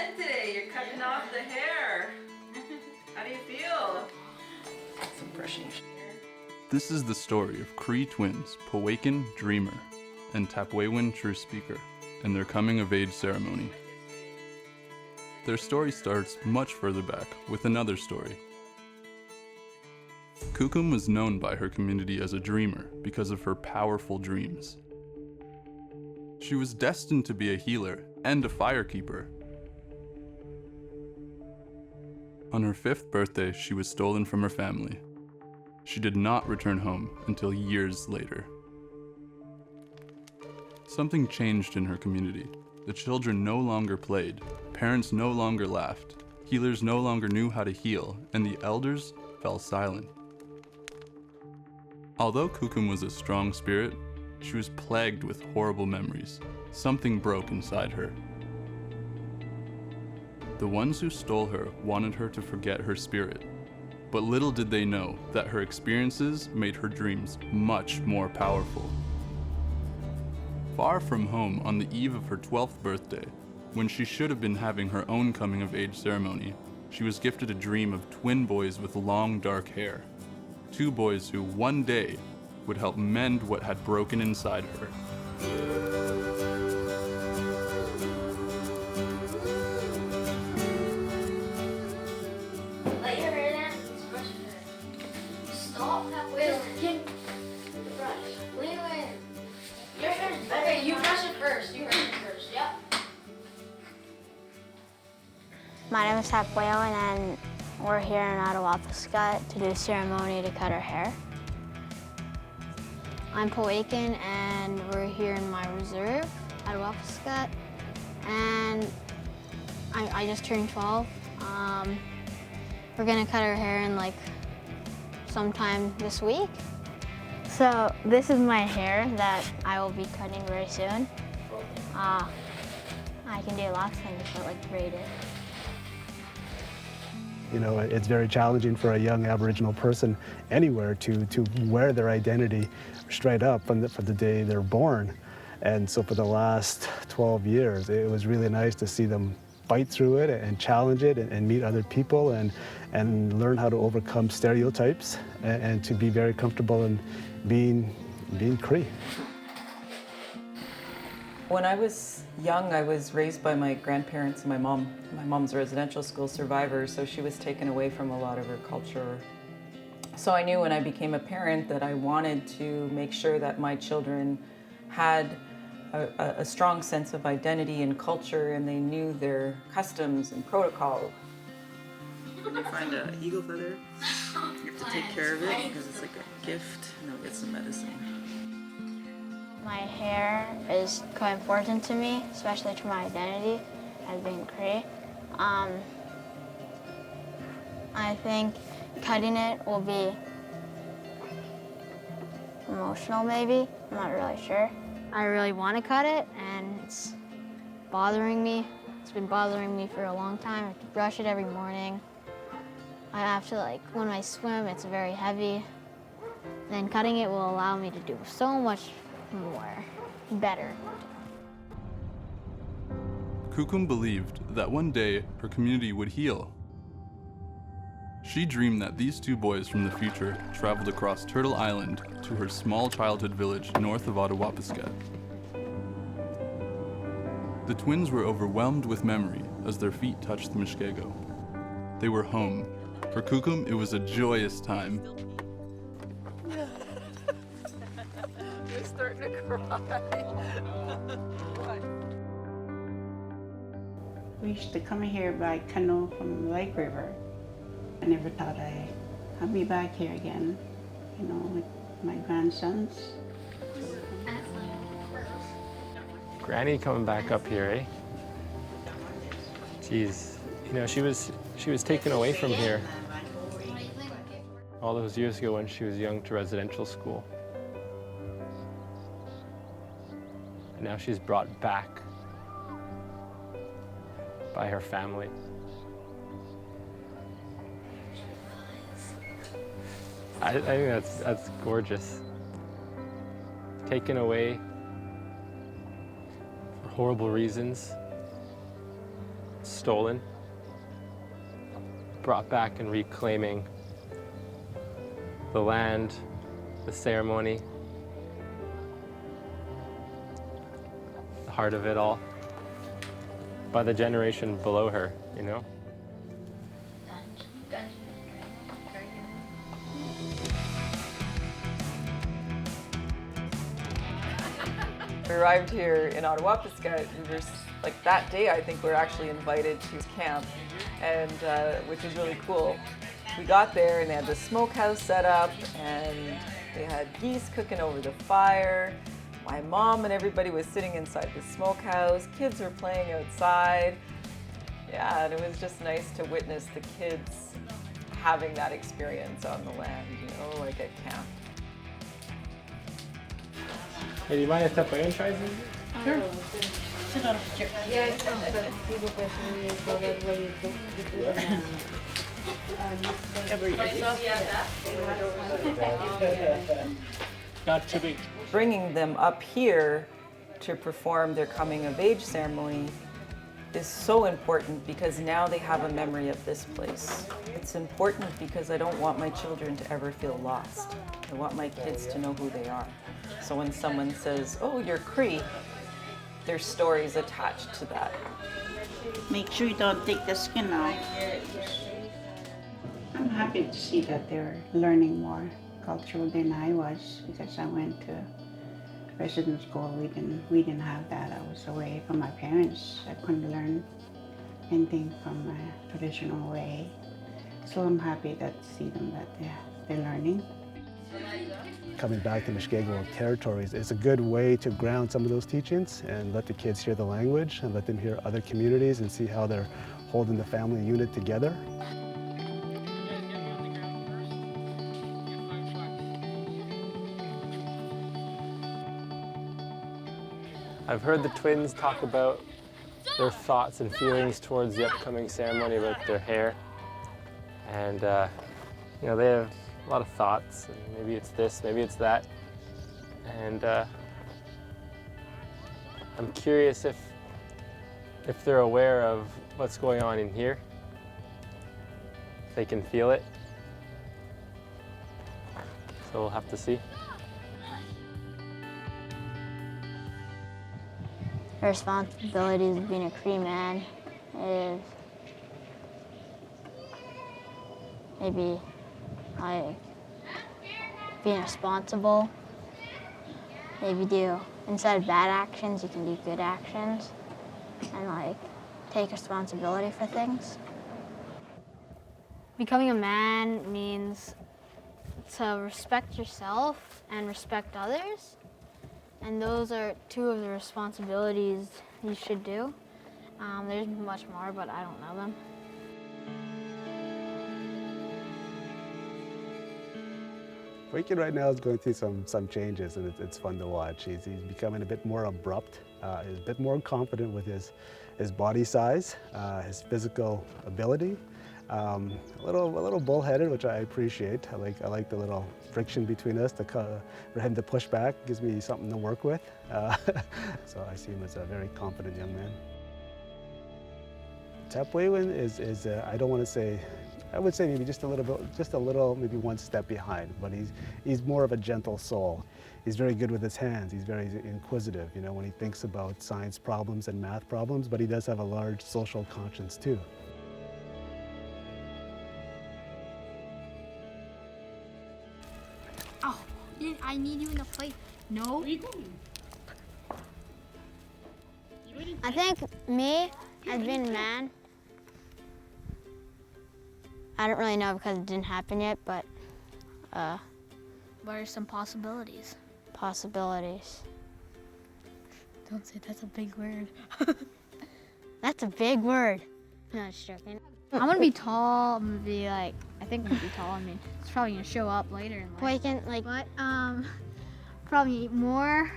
event today. You're cutting off the hair. How do you feel? Some brushing. This is the story of Cree twins, Pawaken, Dreamer, and Tapwewin, True Speaker, and their coming-of-age ceremony. Their story starts much further back with another story. Kukum was known by her community as a dreamer because of her powerful dreams. She was destined to be a healer and a firekeeper. On her 5th birthday, she was stolen from her family. She did not return home until years later. Something changed in her community. The children no longer played, parents no longer laughed, healers no longer knew how to heal, and the elders fell silent. Although Kukum was a strong spirit, she was plagued with horrible memories. Something broke inside her. The ones who stole her wanted her to forget her spirit, but little did they know that her experiences made her dreams much more powerful. Far from home on the eve of her 12th birthday, when she should have been having her own coming-of-age ceremony, she was gifted a dream of twin boys with long dark hair. 2 boys who one day would help mend what had broken inside her. Let your hair down. Brush your hair. Stop that way. Brush. Lean in. Your hair is better. Okay, you brush it first. You brush it first. Yep. My name is Tapwewin and we're here in AsKi to do a ceremony to cut our hair. I'm Pawaken and we're here in my reserve at AsKi, and I just turned 12. We're gonna cut our hair in like sometime this week. So this is my hair that I will be cutting very soon. I can do lots of things, but like braid it. You know, it's very challenging for a young Aboriginal person anywhere to wear their identity straight up from the day they're born. And so for the last 12 years, it was really nice to see them fight through it and challenge it and meet other people and learn how to overcome stereotypes and to be very comfortable in being Cree. When I was young, I was raised by my grandparents and my mom. My mom's a residential school survivor, so she was taken away from a lot of her culture. So I knew when I became a parent that I wanted to make sure that my children had a strong sense of identity and culture, and they knew their customs and protocol. When you find an eagle feather, you have to take care of it because it's like a gift, and they'll get some medicine. My hair is quite important to me, especially to my identity as being Cree. I think cutting it will be emotional maybe, I'm not really sure. I really want to cut it and it's bothering me. It's been bothering me for a long time. I have to brush it every morning. I have to when I swim, it's very heavy. Then cutting it will allow me to do so much more, better. Kukum believed that one day her community would heal. She dreamed that these 2 boys from the future traveled across Turtle Island to her small childhood village north of AsKi. The twins were overwhelmed with memory as their feet touched the Muskego. They were home. For Kukum, it was a joyous time. You're starting to cry. We used to come here by canoe from the Lake River. I never thought I'd be back here again, you know, with my grandsons. Granny coming back up here, eh? Jeez, you know, she was taken away from here all those years ago when she was young to residential school. And now she's brought back by her family. I think that's gorgeous. Taken away for horrible reasons, stolen, brought back and reclaiming the land, the ceremony, the heart of it all, by the generation below her, you know? We arrived here in Ottawa-Piskat. We were like that day. I think we were actually invited to camp, and which was really cool. We got there and they had the smokehouse set up, and they had geese cooking over the fire. My mom and everybody was sitting inside the smokehouse. Kids were playing outside. Yeah, and it was just nice to witness the kids having that experience on the land, you know, like at camp. Hey, do you mind if Tapwewin tries it? Sure. Sit on a chair. Not too big. Bringing them up here to perform their coming of age ceremony is so important because now they have a memory of this place. It's important because I don't want my children to ever feel lost. I want my kids to know who they are. So when someone says, oh, you're Cree, there's stories attached to that. Make sure you don't take the skin off. I'm happy to see that they're learning more cultural than I was, because I went to resident school. We didn't have that. I was away from my parents. I couldn't learn anything from a traditional way. So I'm happy to see them that they're learning. Coming back to Mushkegowuk territories is a good way to ground some of those teachings and let the kids hear the language and let them hear other communities and see how they're holding the family unit together. I've heard the twins talk about their thoughts and feelings towards the upcoming ceremony about their hair. And, you know, they have a lot of thoughts, and maybe it's this, maybe it's that. And I'm curious if they're aware of what's going on in here. If they can feel it. So we'll have to see. The responsibilities of being a Cree man is maybe like being responsible. Maybe do, instead of bad actions, you can do good actions and like take responsibility for things. Becoming a man means to respect yourself and respect others. And those are two of the responsibilities you should do. There's much more, but I don't know them. Pawaken right now is going through some changes, and it's fun to watch. He's becoming a bit more abrupt. He's a bit more confident with his body size, his physical ability. A little bullheaded, which I appreciate. I like the little friction between us. For him to push back gives me something to work with. So I see him as a very confident young man. Tapwewin is I don't want to say. I would say maybe just a little, maybe one step behind. But he's more of a gentle soul. He's very good with his hands. He's very inquisitive. You know, when he thinks about science problems and math problems. But he does have a large social conscience too. Oh, I need you in the fight. No. Where are you going? I think me as being a man, I don't really know because it didn't happen yet, but what are some possibilities? Possibilities. Don't say that's a big word. That's a big word. No, just joking. I'm gonna be tall. I'm gonna be like, I think I'm gonna be tall. I mean, it's probably gonna show up later in life. Pawaken, like, But probably eat more.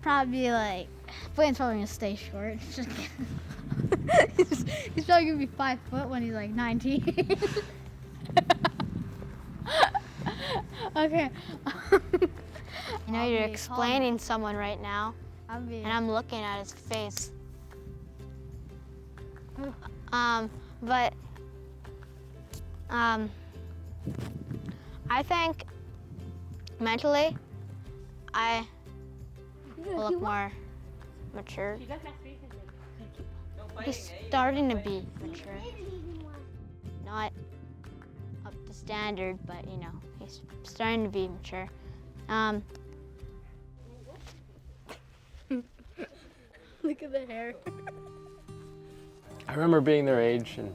Probably like, Pawaken's probably gonna stay short. Just he's probably gonna be 5 foot when he's like 19. Okay. you know, you're explaining someone right now, I'll be. and I'm looking at his face. But I think mentally I will look more mature. He's starting to be mature. Not up to standard, but you know, he's starting to be mature. Look at the hair. I remember being their age and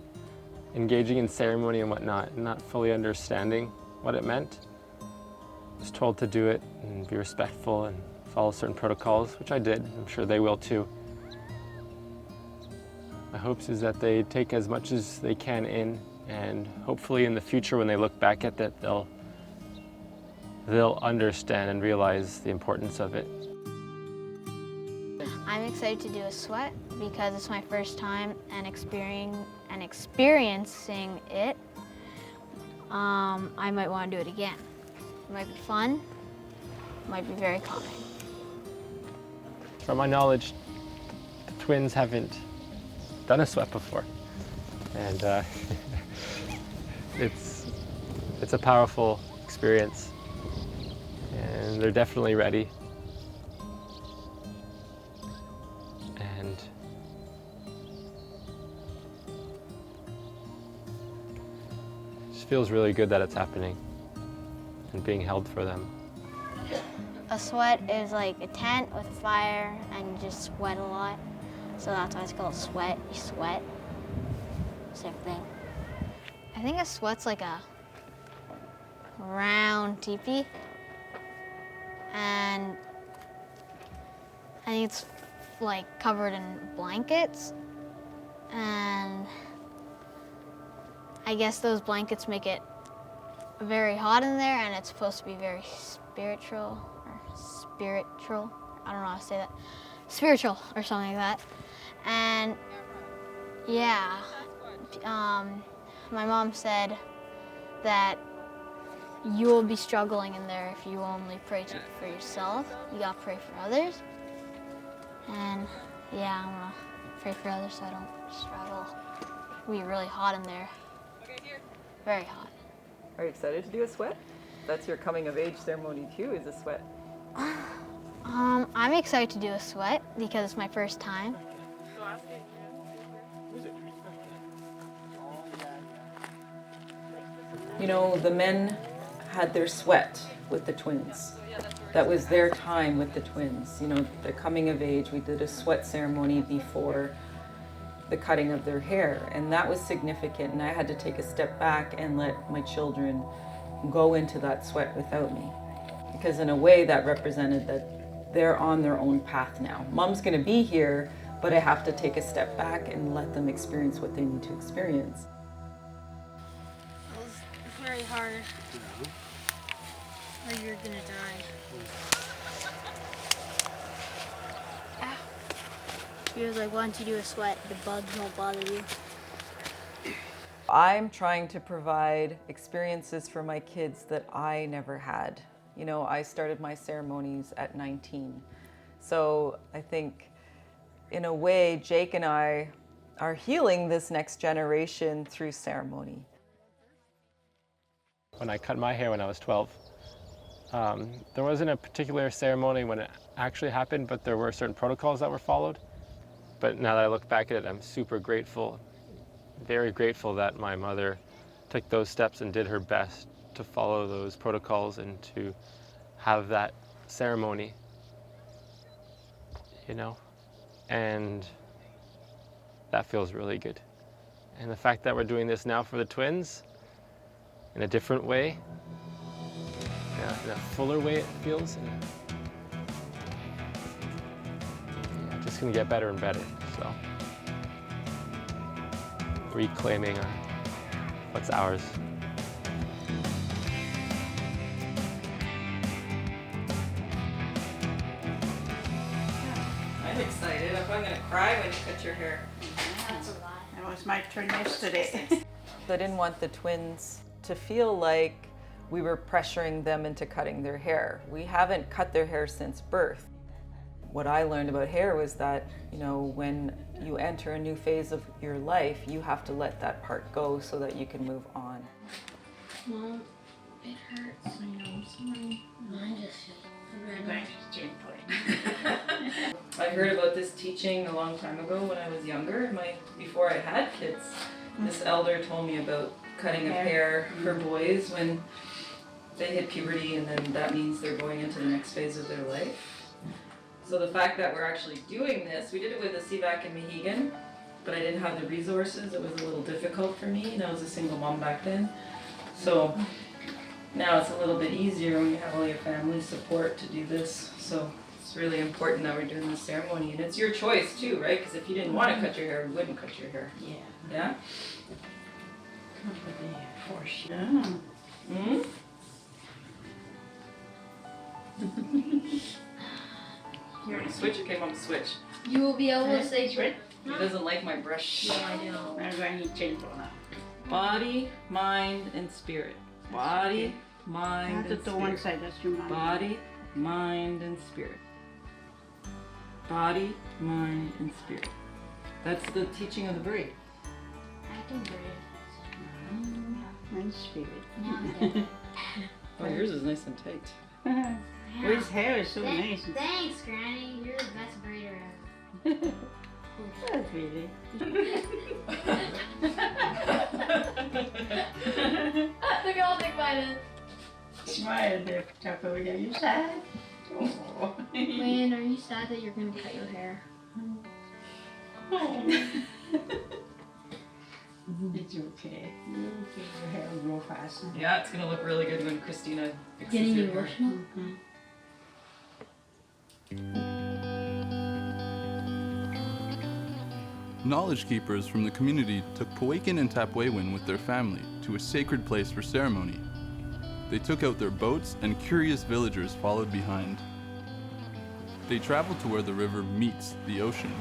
engaging in ceremony and whatnot, and not fully understanding what it meant. I was told to do it and be respectful and follow certain protocols, which I did. I'm sure they will too. My hopes is that they take as much as they can in, and hopefully in the future when they look back at that, they'll understand and realize the importance of it. I'm excited to do a sweat because it's my first time and experiencing it. I might want to do it again. It might be fun, it might be very calming. From my knowledge, the twins haven't done a sweat before, and it's a powerful experience, and they're definitely ready. And it just feels really good that it's happening and being held for them. A sweat is like a tent with fire and you just sweat a lot. So that's why it's called sweat. You sweat. Same thing. I think a sweat's like a round teepee. And I think it's like covered in blankets. And I guess those blankets make it very hot in there, and it's supposed to be very spiritual. I don't know how to say that. Spiritual or something like that. And yeah, my mom said that you will be struggling in there if you only pray for yourself. You gotta pray for others. And yeah, I'm gonna pray for others so I don't struggle. It'll be really hot in there. Very hot. Are you excited to do a sweat? That's your coming of age ceremony too, is a sweat. I'm excited to do a sweat because it's my first time. You know, the men had their sweat with the twins. That was their time with the twins. You know, the coming of age, we did a sweat ceremony before the cutting of their hair, and that was significant, and I had to take a step back and let my children go into that sweat without me, because in a way that represented that they're on their own path now. Mom's gonna be here, but I have to take a step back and let them experience what they need to experience. It was very hard. Or you're gonna die. Feels like once you do a sweat, the bugs won't bother you. I'm trying to provide experiences for my kids that I never had. You know, I started my ceremonies at 19. So I think in a way, Jake and I are healing this next generation through ceremony. When I cut my hair when I was 12, there wasn't a particular ceremony when it actually happened, but there were certain protocols that were followed. But now that I look back at it, I'm super grateful, very grateful that my mother took those steps and did her best to follow those protocols and to have that ceremony, you know, and that feels really good. And the fact that we're doing this now for the twins in a different way, in a fuller way it feels, it's gonna get better and better, so. Reclaiming what's ours. I'm excited. I'm gonna cry when you cut your hair. That's a lie. It was my turn yesterday. I didn't want the twins to feel like we were pressuring them into cutting their hair. We haven't cut their hair since birth. what I learned about hair was that, you know, when you enter a new phase of your life, you have to let that part go so that you can move on. Mom, it hurts. I know, sorry. Mine just I heard about this teaching a long time ago when I was younger, before I had kids. This elder told me about cutting of hair for boys when they hit puberty, and then that means they're going into the next phase of their life. So the fact that we're actually doing this, we did it with a CVAC in Mohegan, but I didn't have the resources. It was a little difficult for me, and I was a single mom back then. So now it's a little bit easier when you have all your family support to do this. So it's really important that we're doing this ceremony, and it's your choice too, right? Because if you didn't want to cut your hair, you wouldn't cut your hair. Yeah. Yeah? For sure. Hmm? You want to switch? Okay, Mom, switch. You will be able to say Switch. He doesn't like my brush. Yeah, I know. I'm going to change for now. Body, mind, and spirit. Body, I mind, have to and do one spirit. side, that's your mom. Body, mind, and spirit. Body, mind, and spirit. That's the teaching of the braid. I can breathe. And spirit. Oh, yours is nice and tight. Well, his hair is so nice. Thanks, Granny. You're the best braider ever. That's really. Look at all big minded. Smile there, Tapwewin. You sad? Oh. Wayne, are you sad that you're gonna cut your hair? It's okay. Your hair will grow fast. Yeah, it's gonna look really good when Christina fixes Getting your hair. emotional? Knowledge keepers from the community took Pawaken and Tapwewin with their family to a sacred place for ceremony. They took out their boats, and curious villagers followed behind. They traveled to where the river meets the ocean.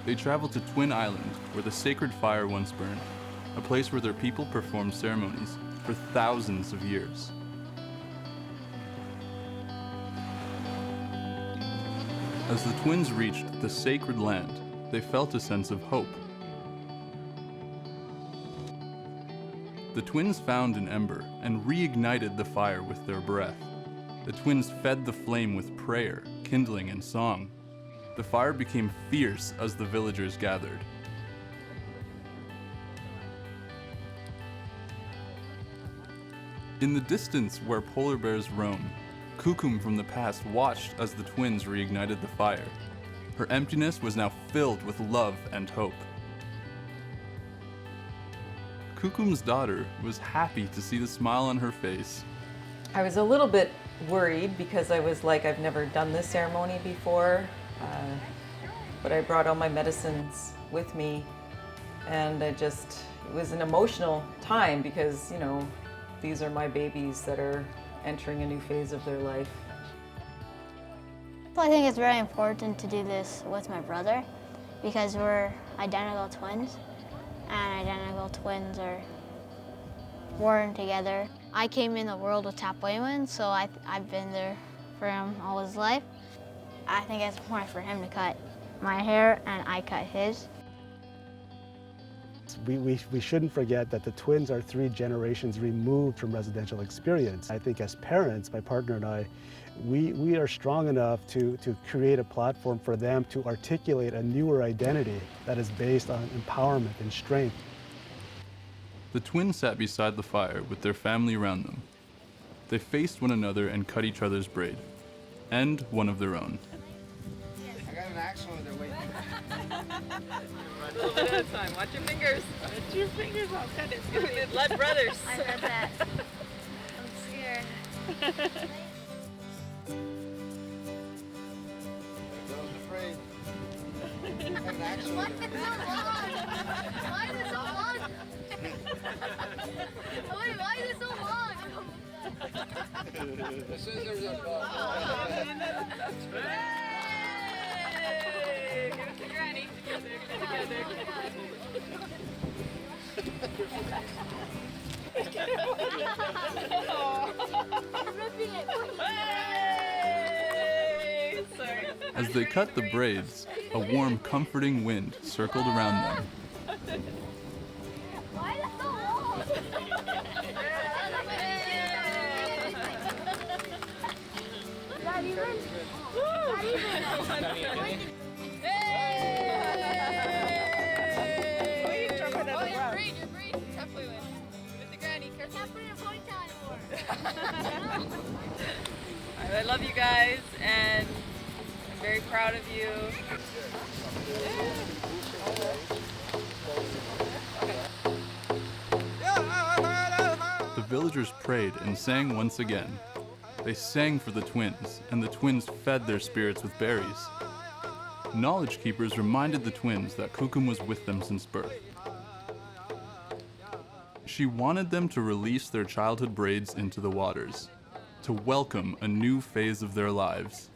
They traveled to Twin Island, where the sacred fire once burned, a place where their people performed ceremonies for thousands of years. As the twins reached the sacred land, they felt a sense of hope. The twins found an ember and reignited the fire with their breath. The twins fed the flame with prayer, kindling, and song. The fire became fierce as the villagers gathered. In the distance where polar bears roam, Kukum from the past watched as the twins reignited the fire. Her emptiness was now filled with love and hope. Kukum's daughter was happy to see the smile on her face. I was a little bit worried because I was like, I've never done this ceremony before, but I brought all my medicines with me, and it was an emotional time because, you know, these are my babies that are entering a new phase of their life. So I think it's very important to do this with my brother because we're identical twins, and identical twins are born together. I came in the world with Tapwewin, so I've been there for him all his life. I think it's important for him to cut my hair, and I cut his. We shouldn't forget that the twins are 3 generations removed from residential experience. I think as parents, my partner and I, we are strong enough to create a platform for them to articulate a newer identity that is based on empowerment and strength. The twins sat beside the fire with their family around them. They faced one another and cut each other's braid, and one of their own. I got an axe over there waiting. A little bit at a time. Watch your fingers. Watch your fingers, I'll cut it. It's gonna be blood brothers. I heard that. I'm scared. I was afraid. I got an axe over Why there. is it so long? Why is it so long? Wait, why is it so long? The scissors are gone. Hey! Give it to Granny. Together. I'm ripping it. Hey! Sorry. As they cut the braids, a warm, comforting wind circled around them. I love you guys, and I'm very proud of you. The villagers prayed and sang once again. They sang for the twins, and the twins fed their spirits with berries. Knowledge keepers reminded the twins that Kukum was with them since birth. She wanted them to release their childhood braids into the waters, to welcome a new phase of their lives.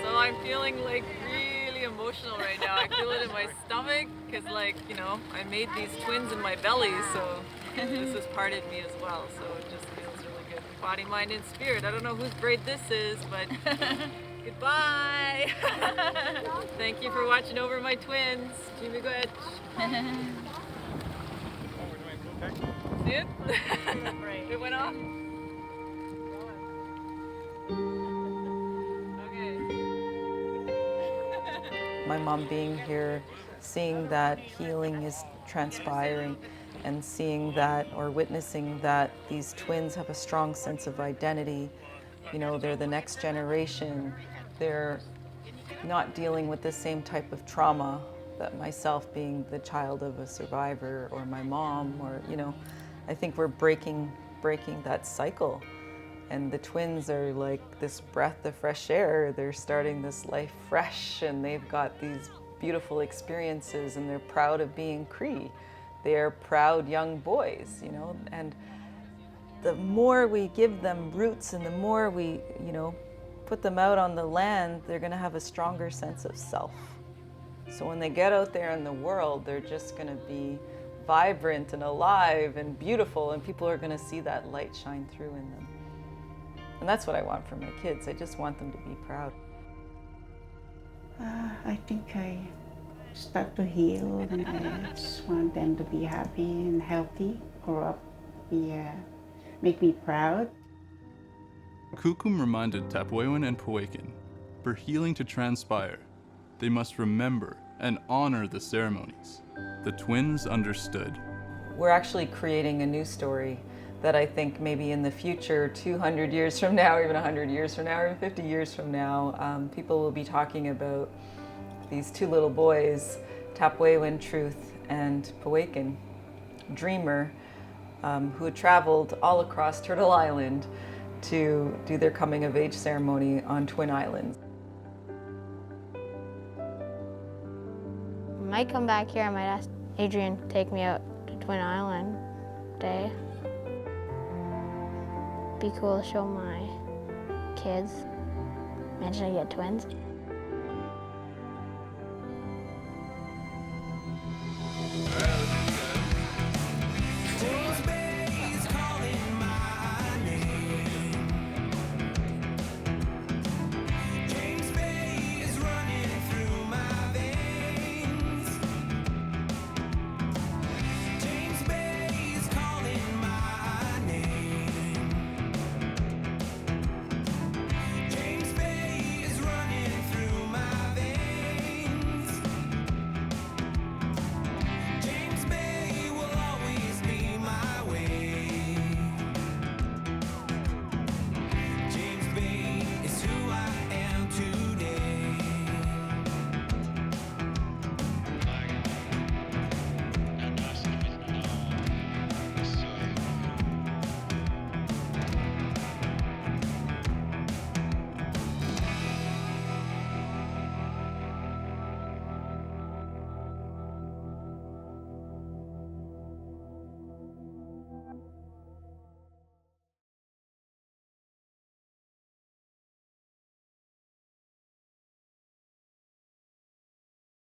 So I'm feeling like really emotional right now. I feel it in my stomach because, like, you know, I made these twins in my belly, so this is part of me as well. So it just feels really good. Body, mind, and spirit. I don't know whose braid this is, but goodbye. Thank you for watching over my twins. Jimmy, go ahead. See it? It went off. My mom being here, seeing that healing is transpiring, and seeing that, or witnessing that these twins have a strong sense of identity. You know, they're the next generation. They're not dealing with the same type of trauma that myself, being the child of a survivor, or my mom, or, you know, I think we're breaking that cycle. And the twins are like this breath of fresh air. They're starting this life fresh, and they've got these beautiful experiences, and they're proud of being Cree. They're proud young boys, you know, and the more we give them roots and the more we, you know, put them out on the land, they're gonna have a stronger sense of self. So when they get out there in the world, they're just gonna be vibrant and alive and beautiful, and people are gonna see that light shine through in them. And that's what I want for my kids. I just want them to be proud. I think I start to heal, and I just want them to be happy and healthy, grow up, make me proud. Kukum reminded Tapwewin and Pawaken, for healing to transpire, they must remember and honor the ceremonies. The twins understood. We're actually creating a new story that I think maybe in the future, 200 years from now, even 100 years from now, or even 50 years from now, people will be talking about these two little boys, Tapwewin, Truth, and Pawaken, Dreamer, who had traveled all across Turtle Island to do their coming of age ceremony on Twin Islands. I might come back here. I might ask Adrian to take me out to Twin Island Day. Be cool to show my kids. Imagine I get twins.